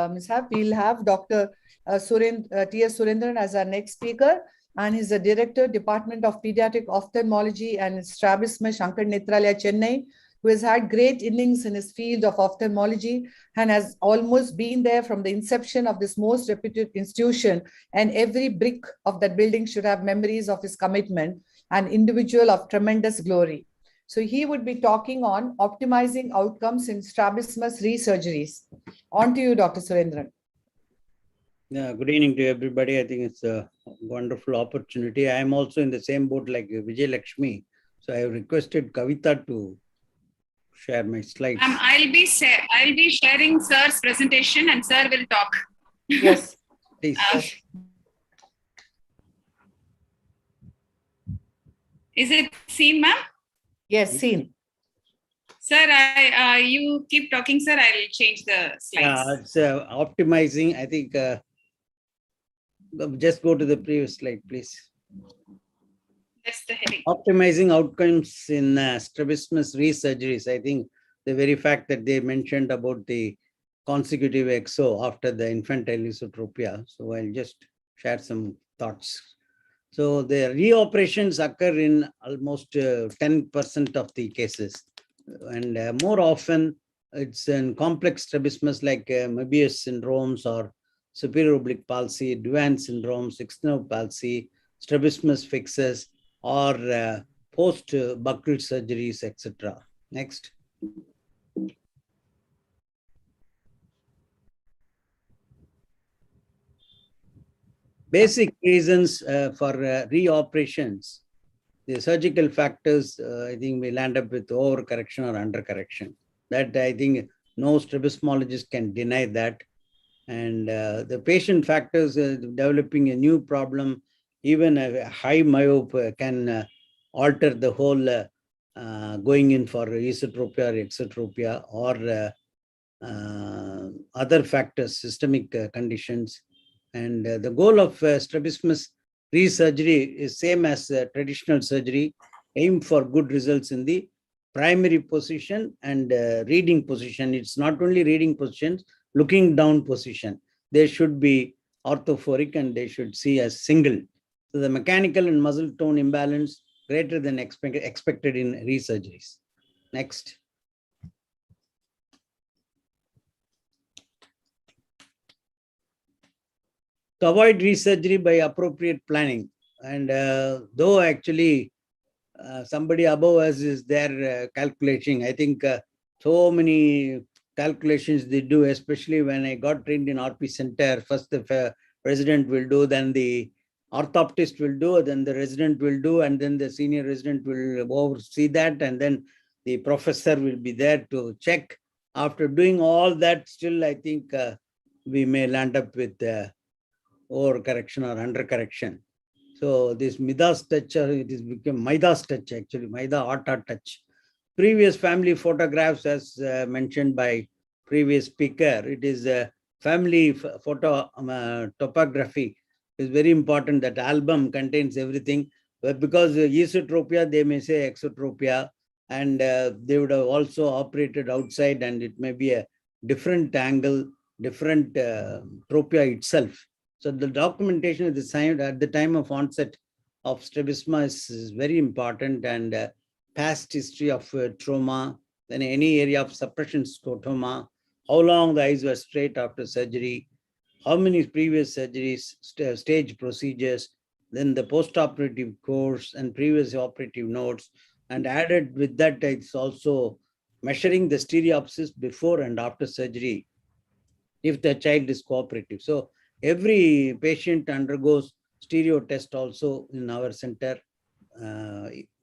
mishap, we'll have Dr. T.S. Surendran as our next speaker, and he's the Director, Department of Pediatric Ophthalmology and Strabismus, Shankar Netralaya, Chennai, who has had great innings in his field of ophthalmology and has almost been there from the inception of this most reputed institution, and every brick of that building should have memories of his commitment, an individual of tremendous glory. So he would be talking on optimizing outcomes in strabismus resurgeries. On to you, Dr. Surendran. Yeah, good evening to everybody. I think it's a wonderful opportunity. I am also in the same boat like Vijay Lakshmi. So I have requested Kavita to share my slides. I'll be sharing sir's presentation and sir will talk. Yes. Please. Is it seen, ma'am? Yes, seen. Sir, you keep talking, sir. I'll change the slides. Yeah, it's optimizing. I think just go to the previous slide, please. That's the heading. Optimizing outcomes in strabismus resurgeries. I think the very fact that they mentioned about the consecutive exo after the infantile esotropia. So I'll just share some thoughts. So the reoperations occur in almost 10% of the cases. And more often, it's in complex strabismus like Möbius syndromes or superior oblique palsy, Duane syndrome, sixth nerve palsy, strabismus fixus, or post-buccal surgeries, etc. Next. Basic reasons for reoperations. The surgical factors, I think we land up with overcorrection or undercorrection. That I think no strabismologist can deny that. And the patient factors, developing a new problem, even a high myope can alter the whole going in for esotropia or exotropia, or other factors, systemic conditions. And the goal of strabismus resurgery is same as traditional surgery, aim for good results in the primary position and reading position. It's not only reading positions, looking down position. They should be orthophoric and they should see as single. So the mechanical and muscle tone imbalance greater than expected in resurgeries. Next. To avoid resurgery by appropriate planning. And though actually somebody above us is there calculating, I think so many calculations they do, especially when I got trained in RP center. First the resident will do, then the orthoptist will do, then the resident will do, and then the senior resident will oversee that, and then the professor will be there to check. After doing all that, still I think we may land up with overcorrection or undercorrection. So this Midas touch, it is become Midas touch actually, Maida Atta touch. Previous family photographs, as mentioned by previous speaker, it is a family photo topography is very important. That album contains everything. But because esotropia, they may say exotropia, and they would have also operated outside, and it may be a different angle, different tropia itself. So the documentation at the time of onset of strabismus is very important, and past history of trauma, then any area of suppression scotoma, how long the eyes were straight after surgery, how many previous surgeries, stage procedures, then the post-operative course and previous operative notes, and added with that, it's also measuring the stereopsis before and after surgery if the child is cooperative. So every patient undergoes stereo test also in our center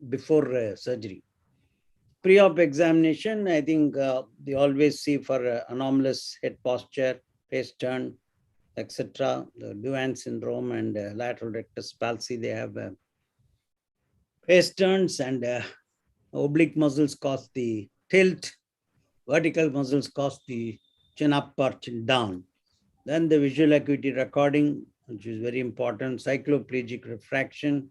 before surgery. Pre-op examination, I think they always see for anomalous head posture, face turn, etc. The Duane syndrome and lateral rectus palsy, they have face turns, and oblique muscles cause the tilt, vertical muscles cause the chin up or chin down. Then the visual acuity recording, which is very important, cycloplegic refraction,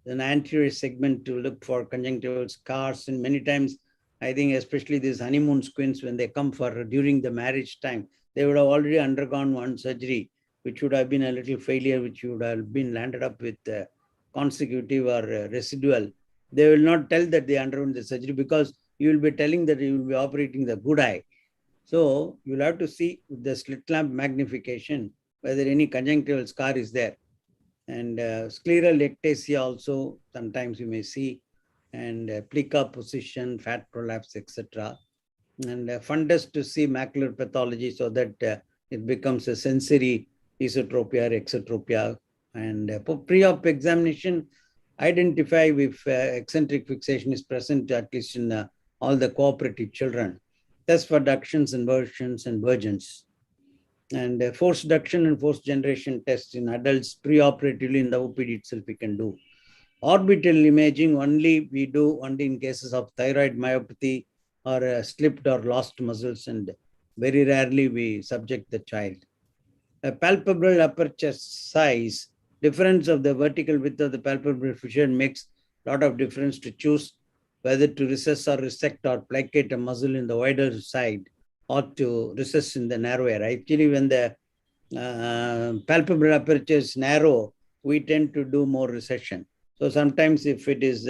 then anterior segment to look for conjunctival scars. And many times, I think especially these honeymoon squints, when they come for during the marriage time, they would have already undergone one surgery, which would have been a little failure, which would have been landed up with consecutive or residual. They will not tell that they underwent the surgery because you will be telling that you will be operating the good eye. So you'll have to see with the slit lamp magnification whether any conjunctival scar is there. And scleral ectasia also sometimes you may see, and plica position, fat prolapse, etc. And fundus to see macular pathology so that it becomes a sensory esotropia or exotropia. And pre-op examination, identify if eccentric fixation is present at least in all the cooperative children. Test for ductions, inversions, and vergence. And forced duction and forced generation tests in adults preoperatively in the OPD itself we can do. Orbital imaging we do only in cases of thyroid myopathy or slipped or lost muscles, and very rarely we subject the child. A palpebral aperture size, difference of the vertical width of the palpebral fissure makes a lot of difference to choose whether to recess or resect or placate a muscle in the wider side or to recess in the narrower. Actually, when the palpebral aperture is narrow, we tend to do more recession. So sometimes if it is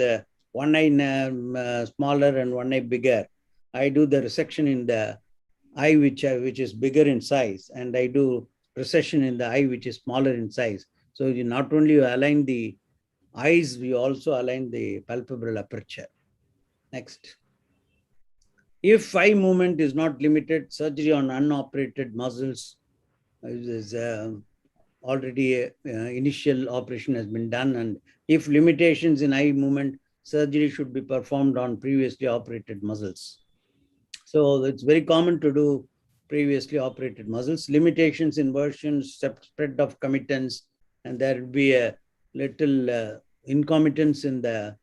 one eye smaller and one eye bigger, I do the resection in the eye which is bigger in size, and I do recession in the eye which is smaller in size. So you not only align the eyes, we also align the palpebral aperture. Next. If eye movement is not limited, surgery on unoperated muscles is already initial operation has been done. And if limitations in eye movement, surgery should be performed on previously operated muscles. So it's very common to do previously operated muscles. Limitations, inversions, spread of committance, and there will be a little incompetence in the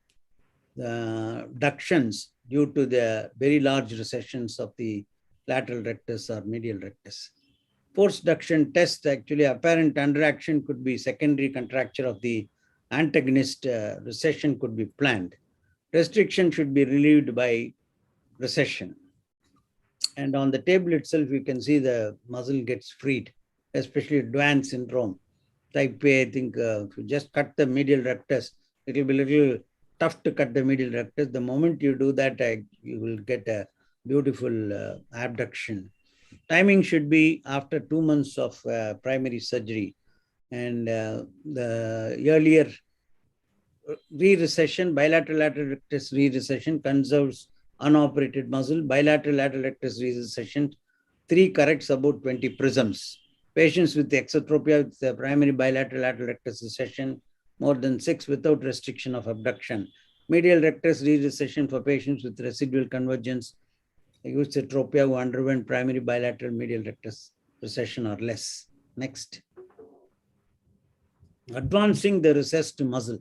ductions due to the very large recessions of the lateral rectus or medial rectus. Forced duction test, actually apparent underaction could be secondary contracture of the antagonist, recession could be planned. Restriction should be relieved by recession. And on the table itself, you can see the muscle gets freed, especially Duane syndrome. Type A, I think if you just cut the medial rectus, it will be a little tough to cut the medial rectus. The moment you do that, you will get a beautiful abduction. Timing should be after 2 months of primary surgery. And the earlier re-recession, bilateral lateral rectus re-recession conserves unoperated muscle. Bilateral lateral rectus re-recession, 3 corrects about 20 prisms. Patients with exotropia with the primary bilateral lateral rectus recession, more than 6 without restriction of abduction. Medial rectus re-recession for patients with residual convergence, eutropia who underwent primary bilateral medial rectus recession or less. Next. Advancing the recessed muscle.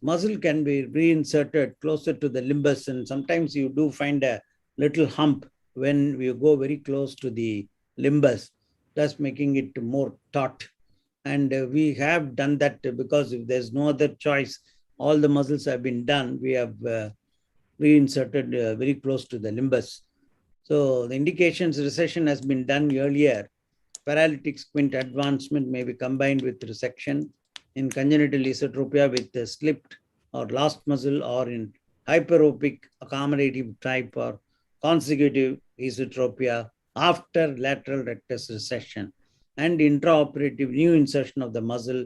Muscle can be reinserted closer to the limbus, and sometimes you do find a little hump when you go very close to the limbus, thus making it more taut. And we have done that because if there's no other choice, all the muscles have been done. We have reinserted very close to the limbus. So the indications recession has been done earlier. Paralytic squint advancement may be combined with resection in congenital esotropia with the slipped or lost muscle, or in hyperopic accommodative type or consecutive esotropia after lateral rectus recession, and intraoperative new insertion of the muscle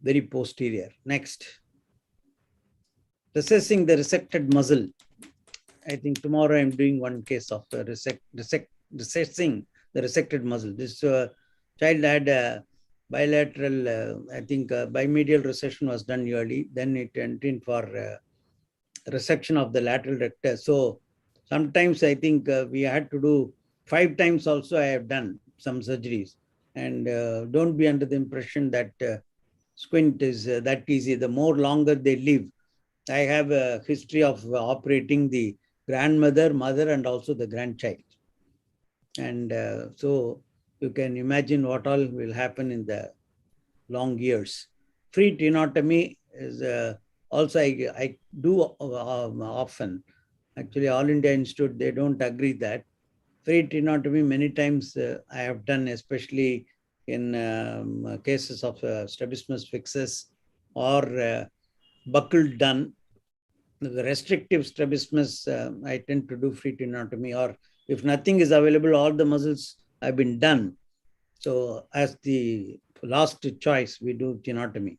very posterior. Next. Recessing the resected muscle. I think tomorrow I'm doing one case of recessing the resected muscle. This child had a bilateral, I think bimedial recession was done early. Then it went in for resection of the lateral rectus. So sometimes I think we had to do 5 times also. I have done some surgeries. And don't be under the impression that squint is that easy. The more longer they live. I have a history of operating the grandmother, mother, and also the grandchild. And so you can imagine what all will happen in the long years. Free tenotomy is also I do often. Actually, All India Institute, they don't agree that. Free tenotomy many times I have done, especially in cases of strabismus fixus or buccal done. The restrictive strabismus, I tend to do free tenotomy, or if nothing is available, all the muscles have been done. So as the last choice, we do tenotomy,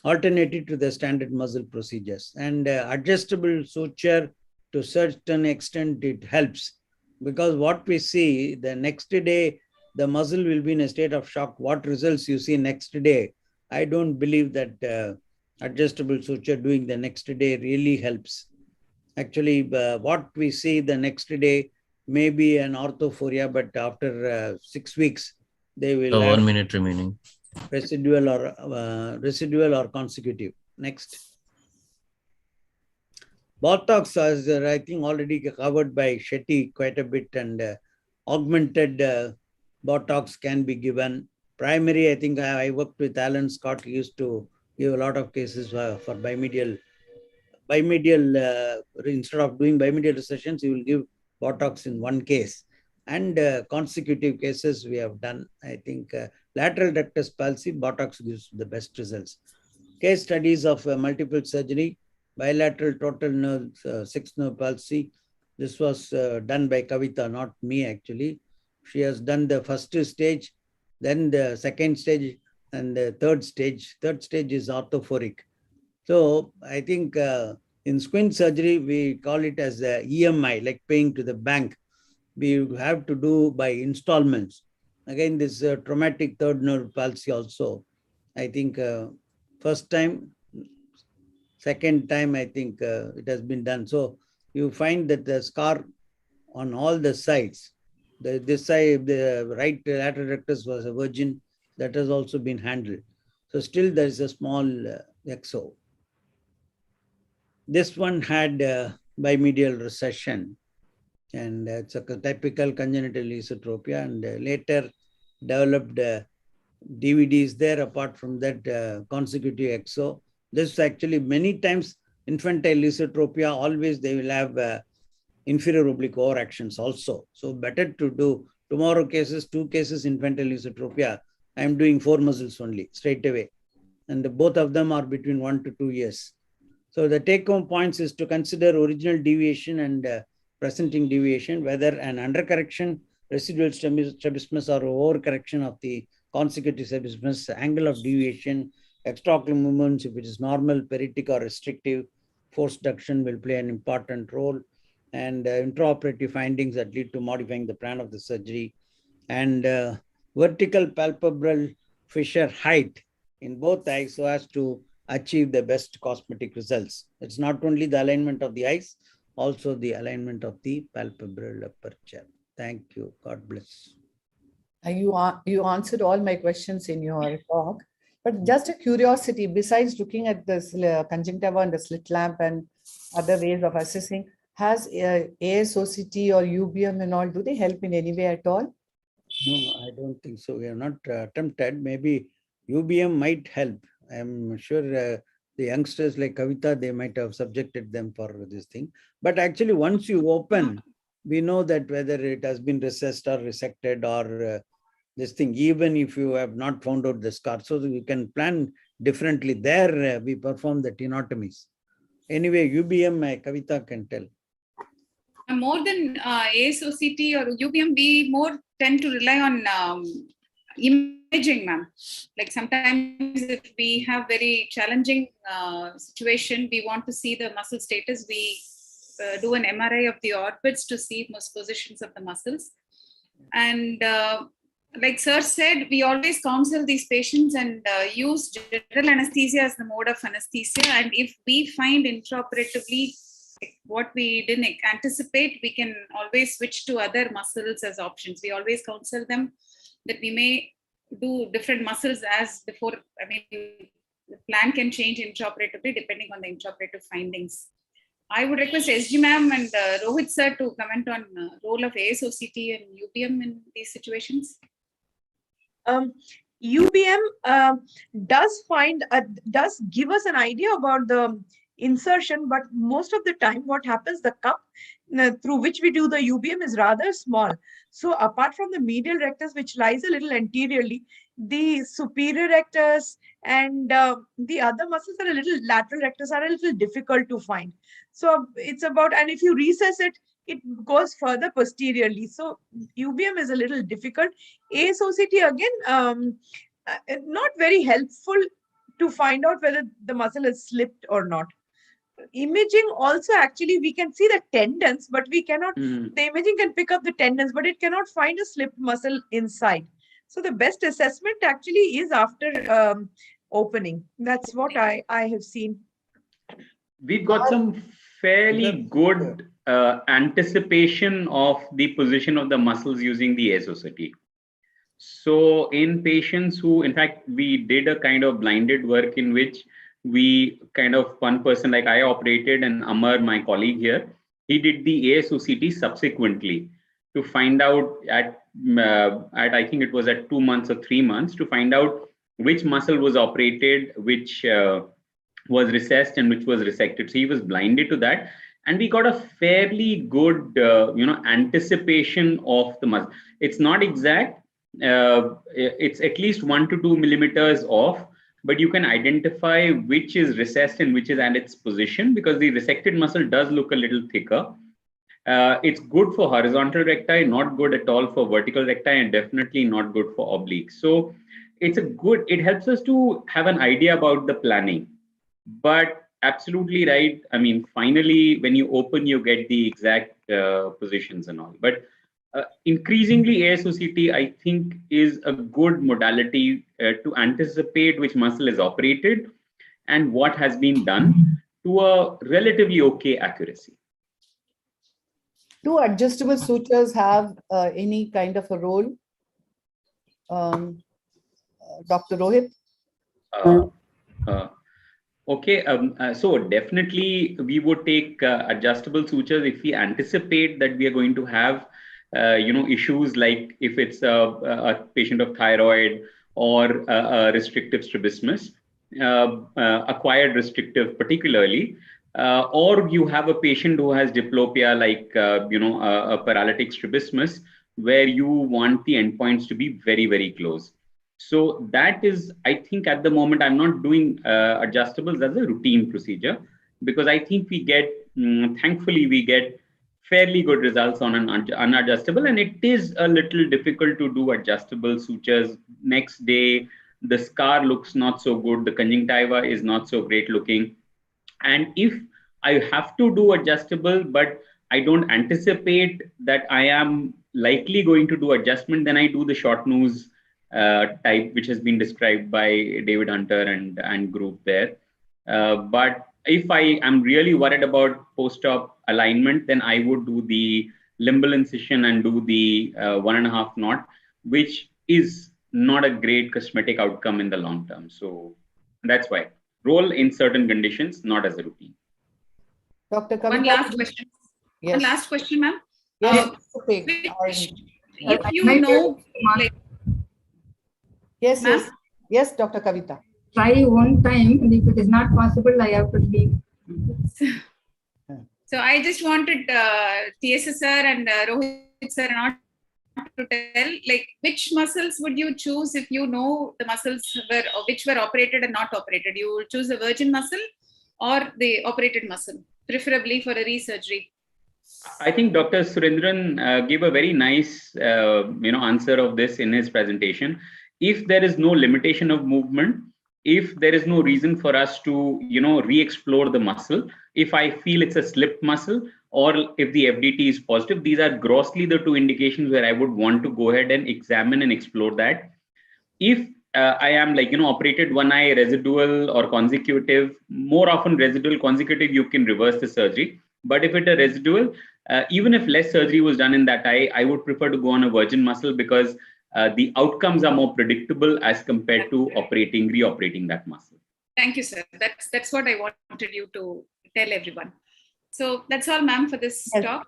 alternative to the standard muscle procedures. And adjustable suture, to certain extent, it helps, because what we see the next day, the muscle will be in a state of shock. What results you see next day, I don't believe that adjustable suture doing the next day really helps. Actually, what we see the next day may be an orthophoria, but after 6 weeks, they will have 1 minute remaining. residual or consecutive. Next. Botox is, I think, already covered by Shetty quite a bit, and augmented Botox can be given. Primary, I think I worked with Alan Scott. He used to give a lot of cases for bimedial. Instead of doing bimedial recessions, he will give Botox in one case. And consecutive cases we have done. I think lateral rectus palsy, Botox gives the best results. Case studies of multiple surgery, bilateral total nerve, sixth nerve palsy. This was done by Kavita, not me actually. She has done the first stage, then the second stage, and the third stage. Third stage is orthophoric. So I think in squint surgery, we call it as the EMI, like paying to the bank. We have to do by installments. Again, this traumatic third nerve palsy also. I think first time, second time, I think it has been done. So you find that the scar on all the sides. This side, the right lateral rectus was a virgin. That has also been handled. So still there is a small exo. This one had bimedial recession, and it's a typical congenital esotropia, and later developed DVDs there. Apart from that, consecutive exo. This actually many times infantile esotropia, always they will have inferior oblique overactions also. So better to do tomorrow cases, 2 cases infantile esotropia. I am doing 4 muscles only straight away. And both of them are between 1 to 2 years. So the take-home points is to consider original deviation and presenting deviation, whether an undercorrection, residual strabismus, or overcorrection of the consecutive strabismus, angle of deviation, extraocular movements, if it is normal, peritic, or restrictive, force duction will play an important role, and intraoperative findings that lead to modifying the plan of the surgery, and vertical palpebral fissure height in both eyes so as to achieve the best cosmetic results. It's not only the alignment of the eyes, also the alignment of the palpebral aperture. Thank you. God bless. You answered all my questions in your talk, but just a curiosity, besides looking at the conjunctiva and the slit lamp and other ways of assessing, has ASOCT or UBM and all, do they help in any way at all? No, I don't think so. We have not attempted. Maybe UBM might help. I'm sure the youngsters like Kavita, they might have subjected them for this thing. But actually, once you open, we know that whether it has been recessed or resected or this thing, even if you have not found out the scar. So you can plan differently. There, we perform the tenotomies. Anyway, UBM, Kavita can tell. More than ASOCT or UBM, we more tend to rely on imaging, ma'am. Like sometimes if we have very challenging situation, we want to see the muscle status, we do an MRI of the orbits to see most positions of the muscles. And like sir said, we always counsel these patients and use general anesthesia as the mode of anesthesia. And if we find intraoperatively what we didn't anticipate, we can always switch to other muscles as options. We always counsel them that we may do different muscles as before. I mean, the plan can change intraoperatively depending on the intraoperative findings. I would request SG ma'am and Rohit sir to comment on role of ASOCT and UBM in these situations. UBM does give us an idea about the insertion, but most of the time what happens, the cup through which we do the UBM is rather small. So apart from the medial rectus, which lies a little anteriorly, the superior rectus and the other muscles are a little, lateral rectus are a little difficult to find. So it's about, and if you recess it, it goes further posteriorly. So UBM is a little difficult. ASOCT again, not very helpful to find out whether the muscle is slipped or not. Imaging also, actually we can see the tendons, but we cannot, the imaging can pick up the tendons, but it cannot find a slipped muscle inside. So the best assessment actually is after opening. That's what I have seen. We've got some fairly good anticipation of the position of the muscles using the ASOCT. So in patients who, in fact, we did a kind of blinded work in which we kind of, one person, like I operated, and Amar, my colleague here, he did the ASOCT subsequently to find out at I think it was at 2 months or 3 months, to find out which muscle was operated, which was recessed and which was resected. So he was blinded to that, and we got a fairly good anticipation of the muscle. It's not exact, it's at least 1 to 2 millimeters off, but you can identify which is recessed and which is at its position, because the resected muscle does look a little thicker. It's good for horizontal recti, not good at all for vertical recti, and definitely not good for obliques. So it's a good, it helps us to have an idea about the planning. But absolutely right. I mean, finally, when you open, you get the exact positions and all. But increasingly, ASOCT, I think, is a good modality to anticipate which muscle is operated and what has been done to a relatively okay accuracy. Do adjustable sutures have any kind of a role, Dr. Rohit? Okay, so definitely we would take adjustable sutures if we anticipate that we are going to have issues like if it's a patient of thyroid or a restrictive strabismus, acquired restrictive particularly, or you have a patient who has diplopia like a paralytic strabismus, where you want the endpoints to be very, very close. So that is, I think at the moment, I'm not doing adjustables as a routine procedure, because I think we get, thankfully, we get fairly good results on an unadjustable, and it is a little difficult to do adjustable sutures. Next day, the scar looks not so good, the conjunctiva is not so great looking. And if I have to do adjustable, but I don't anticipate that I am likely going to do adjustment, then I do the short nose type, which has been described by David Hunter and group there. But if I am really worried about post-op alignment, then I would do the limbal incision and do the 1.5 knot, which is not a great cosmetic outcome in the long term. So that's why role in certain conditions, not as a routine. Dr. Kavita? One last question. Yes. One last question, ma'am. Yes. If you know, like, Yes, ma'am? yes. Yes, Dr. Kavita. Try one time, and if it is not possible, I have to leave. So I just wanted TS sir and Rohit sir not to tell, like, which muscles would you choose if you know the muscles which were operated and not operated? You will choose the virgin muscle or the operated muscle, preferably for a resurgery. I think Dr. Surendran gave a very nice answer of this in his presentation. If there is no limitation of movement, if there is no reason for us to re-explore the muscle, if I feel it's a slipped muscle, or if the FDT is positive, these are grossly the two indications where I would want to go ahead and examine and explore that. If I am operated one eye, residual or consecutive, more often residual, consecutive, you can reverse the surgery. But if it's a residual, even if less surgery was done in that eye, I would prefer to go on a virgin muscle, because the outcomes are more predictable as compared to re-operating that muscle. Thank you, sir. That's what I wanted you to tell everyone. So that's all, ma'am, for this talk.